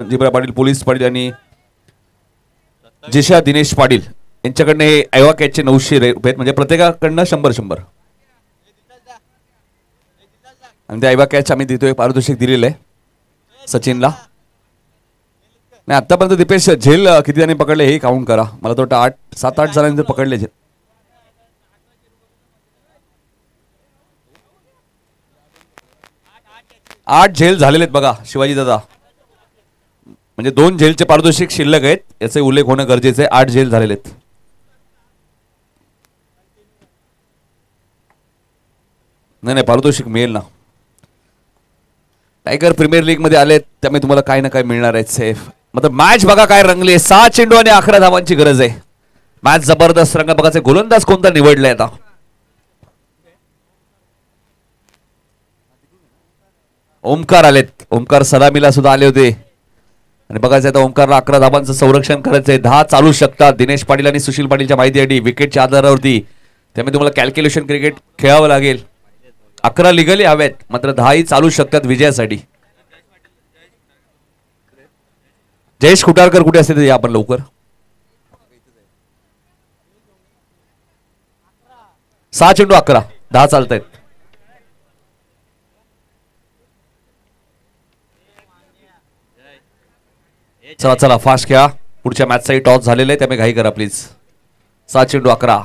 Speaker 2: संदीपराव पाटील, पोलीस पाटील आणि जिशा दिनेश पाटील यांच्याकडनं हे ऐवा कॅचचे 900 रुपये म्हणजे प्रत्येकाकडनं 100 आणि ते ऐवा कॅच आम्ही देतोय. पारितोषिक दिलेलं आहे सचिनला. नाही आतापर्यंत दीपेश झेल किती जणांनी पकडले हे काउंट करा. मला तर वाटतं 7-8 जणांनी जर पकडले झेल. 8 झेल झालेले आहेत बघा शिवाजी दादा. म्हणजे 2 झेलचे पारितोषिक शिल्लक आहेत याचे उल्लेख होणं गरजेचं आहे. 8 झेल झालेले आहेत. नाही पारितोषिक मिळेल ना. टायगर प्रीमियर लीग मध्ये आलेत त्यामुळे तुम्हाला काही ना काही मिळणार आहे सेफ. मतलब मॅच बघा काय रंगली. 6 चेंडू आणि 11 धावांची गरज आहे. मॅच जबरदस्त रंग. बघायचे गोलंदाज कोणता निवडलाय आता. ओमकार आलेत. ओमकार सलामीला सुद्धा आले होते आणि बघायचं आता ओमकारला 11 धावांचं संरक्षण करायचंय. 10 चालू शकतात. दिनेश पाटील आणि सुशील पाटीलच्या माहितीसाठी विकेटच्या आधारावरती त्यामुळे तुम्हाला कॅल्क्युलेशन क्रिकेट खेळावं लागेल. 11 लिगली हवेत मात्र 10ही चालू शकतात विजयासाठी. जयेश खुटारकर कुठे असते ते आपण लवकर. 6 चेंडू 11 10 चालतायत. चला चला फास्ट घ्या. पुढच्या मॅचचाही टॉस झालेला आहे त्यामुळे घाई करा प्लीज. 6 चेंडू 11.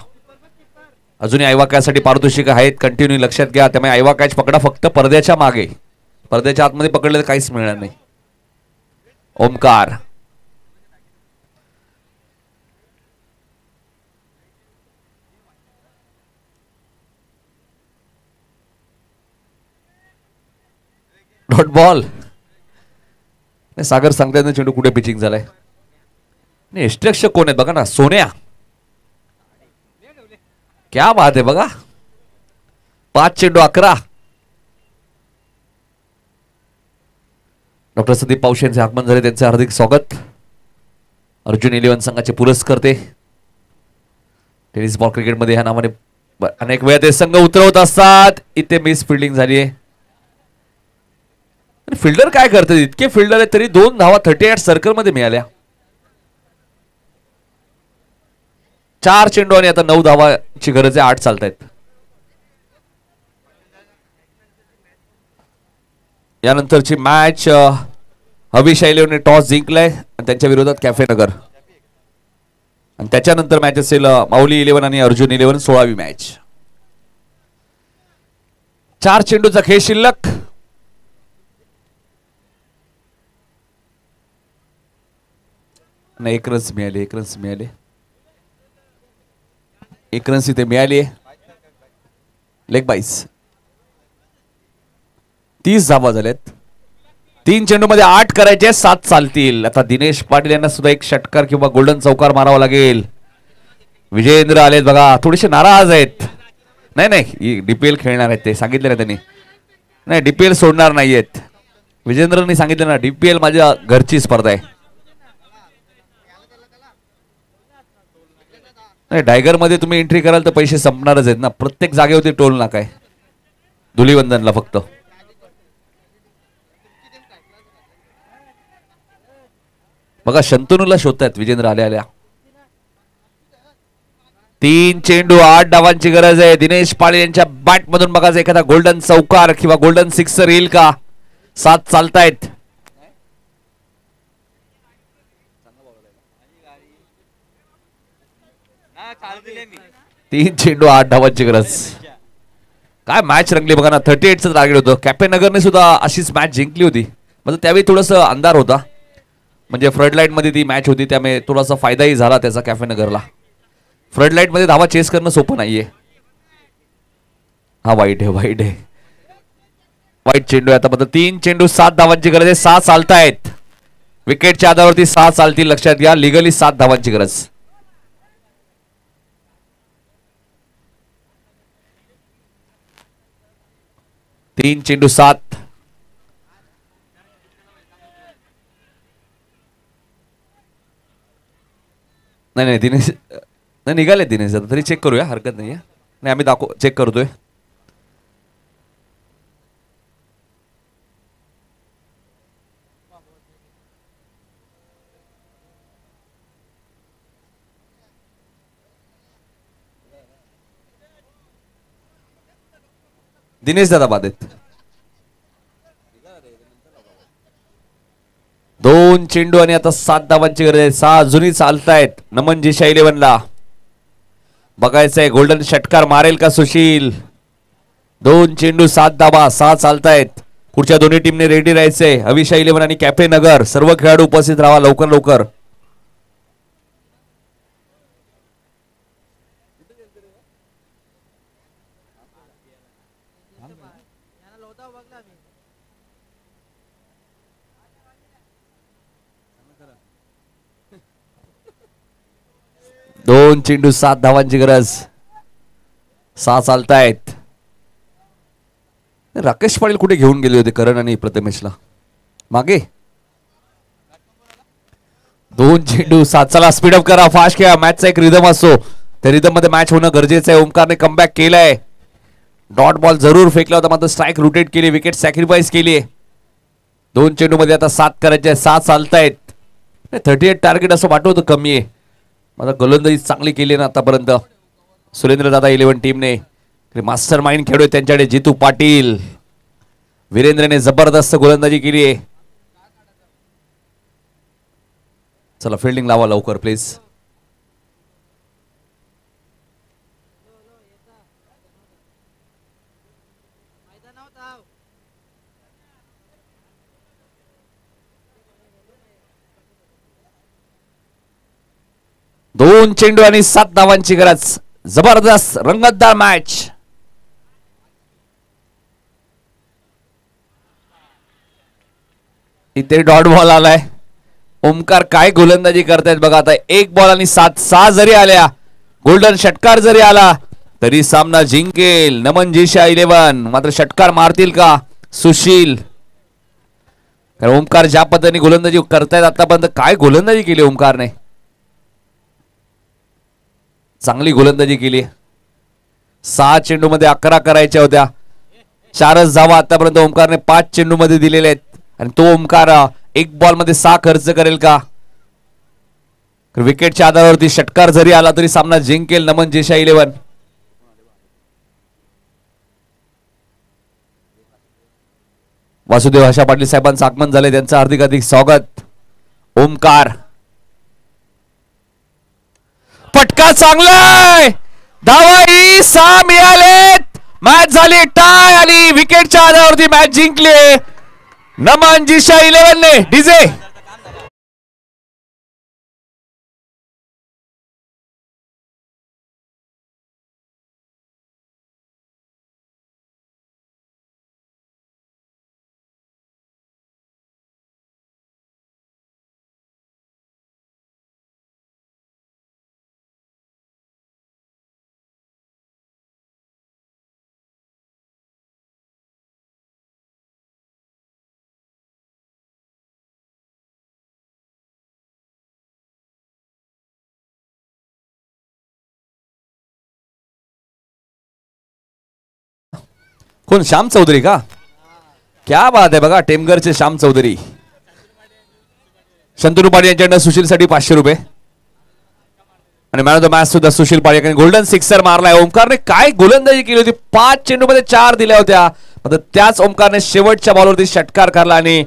Speaker 2: अजूनही ऐवा कॅचसाठी पारितोषिक आहेत. कंटिन्यू लक्षात घ्या. त्यामुळे ऐवा कॅच पकडा फक्त पडद्याच्या मागे. पडद्याच्या आतमध्ये पकडले तर काहीच मिळणार नाही. Omkar dot ball. सागर सांगतायत ना चेंडू कुठे पिचिंग झालाय. नाही एक्स्ट्रक्षक कोण आहेत बघा ना. सोन्या क्या बात आहे बघा. 5 चेंडू 11. डॉक्टर संदीप पावशे यांचे आगमन झाले. त्यांचे हार्दिक स्वागत. अर्जुन 11 संघाचे पुरस्कर्ते. टेनिस बॉल क्रिकेटमध्ये ह्या नावाने अनेक वेळा ते संघ उतरवत असतात. इथे मिस फिल्डिंग झाली आहे. फिल्डर काय करतात. इतके फिल्डर आहेत तरी 2 धावा 38 सर्कल मध्ये मिळाल्या. 4 चेंडू आणि आता 9 धावाची गरज आहे. 8 चालतायत. यानंतरची मॅच हवी शैलेवने टॉस जिंकलाय आणि त्यांच्या विरोधात कॅफे नगर. आणि त्याच्यानंतर मॅच असेल माऊली 11 आणि अर्जुन 11 16वी मॅच. 4 चेंडूचा खेळ शिल्लक. नाही 1 रन्स मिळाले. 1 रन्स मिळाले. 1 रन्स इथे मिळाली. लेग बाईस. 30 धावा झाल्यात. 3 चेंडू मध्ये 8 करायचे. 7 चालतील. आता दिनेश पाटील यांना सुद्धा एक षटकार किंवा गोल्डन चौकार मारावा लागेल. विजयेंद्र आलेत बघा. थोडेसे नाराज आहेत. नाही डीपीएल खेळणार आहेत ते सांगितले ना त्यांनी. नाही डीपीएल सोडणार नाहीयेत. विजेंद्रनी सांगितलं ना डीपीएल माझ्या घरची स्पर्धा आहे. नाही टायगर मध्ये तुम्ही एंट्री कराल तर पैसे संपणारच आहेत ना. प्रत्येक जागेवरती टोल नाका आहे. धुलीवंदनला फक्त. बघा शंतनूला शोधतायत विजेंद्र आल्या आल्या. 3 चेंडू 8 धावांची गरज आहे. दिनेश पाटील यांच्या बॅट मधून बघायचं एखादा गोल्डन चौकार किंवा गोल्डन सिक्सर येईल का. 7 चालतायत. 3 चेंडू 8 धावांची गरज. काय मॅच रंगली बघा ना. 38चं टार्गेट होतं. कॅफे नगरने सुद्धा अशीच मॅच जिंकली होती. म्हणजे त्यावेळी थोडंसं अंधार होता, म्हणजे फ्रंट लाईट मध्ये ती मॅच होती, त्यामुळे थोडासा फायदाही झाला त्याचा कॅफे नगरला. फ्रंट लाईट मध्ये धावा चेस करणं सोपं नाहीये. हा वाईट आहे, वाईट आहे, वाईट चेंडू आहे. आता बघा 3 चेंडू 7 धावांची गरज आहे. 6 चालतायत विकेटच्या आधारावरती, 6 चालतील लक्षात घ्या. लिगली 7 धावांची गरज. तीन चेंडू 7. नाही नाही दिनेश नाही निघाले दिनेश आता, तरी चेक करूया, हरकत नाही आहे. नाही आम्ही चेक करतोय. दिनेश दादा बाद आहेत. 2 चेंडू आणि आता 7 धावांची गरज आहे. 6 अजूनही चालतायत नमन जिशा 11ला. बघायचंय गोल्डन षटकार मारेल का सुशील. 2 चेंडू 7 धावा, 6 चालतायत. पुढच्या दोन्ही टीमने रेडी राहायचंय. अविशा 11 आणि कॅफे नगर सर्व खेळाडू उपस्थित राहा लवकर लवकर. दोन चेंडू 7 धावांची गरज, 6 चालतायत. राकेश पाटील कुठे घेऊन गेले होते करण आणि प्रथमेशला मागे. 2 चेंडू 7. चला स्पीडअप करा, फास्ट खेळा. मॅचचा एक रिदम असतो, त्या रिदम मध्ये मॅच होणं गरजेचं आहे. ओमकारने कमबॅक केलाय. डॉट बॉल जरूर फेकला होता, मात्र स्ट्राईक रोटेट केली, विकेट सॅक्रिफाईस केली आहे. 2 चेंडू मध्ये आता 7 करायचे, 6 चालतायत. 38 टार्गेट असं वाटत होतं कमी आहे, माझा गोलंदाजी चांगली केली ना आतापर्यंत सुरेंद्र दादा 11 टीमने. मास्टर माइंड खेळतोय त्यांच्याकडे जितू पाटील. वीरेंद्रने जबरदस्त गोलंदाजी केली आहे. चला फिल्डिंग लावा लवकर प्लीज. दोन चेंडू आणि 7 धावांची गरज. जबरदस्त रंगतदार मॅच. इथे डॉट बॉल आलाय. ओमकार काय गोलंदाजी करतायत बघा. आता 1 बॉल आणि 7 जरी आल्या, गोल्डन षटकार जरी आला तरी सामना जिंकेल नमन जिशा 11. मात्र षटकार मारतील का सुशील. कारण ओमकार ज्या पद्धतीने गोलंदाजी करतायत आतापर्यंत, काय गोलंदाजी केली ओमकारने, चांगली गोलंदाजी केली. 6 चेंडू मध्ये 11 करायच्या होत्या. 4च धावा आतापर्यंत ओमकारने 5 चेंडू मध्ये दिलेले आहेत. आणि तो ओमकार 1 बॉल मध्ये 6 खर्च करेल का. विकेटच्या आधारावरती षटकार जरी आला तरी सामना जिंकेल नमन जिशा 11. वासुदेव आशा पाटील साहेबांचं आगमन झाले, त्यांचं हार्दिक हार्दिक स्वागत. ओमकार फटका चांगलाय, धावाही 6 मिळालेत. मॅच झाली टाय आणि विकेटच्या आधारावरती मॅच जिंकली नमन जिशा 11 ने. डीजे कोण, श्याम चौधरी का. क्या बात आहे बघा, टेमघरचे श्याम चौधरी. शंतनू पाटील यांच्याकडनं सुशील साठी 500 रुपये आणि मॅन ऑफ द मॅच सुद्धा सुशील पाटील. गोल्डन सिक्सर मारलाय ओमकारने. काय गोलंदाजी केली होती, 5 चेंडू मध्ये 4 दिल्या होत्या. त्याच ओमकारने शेवटच्या बॉलवरती षटकार करला आणि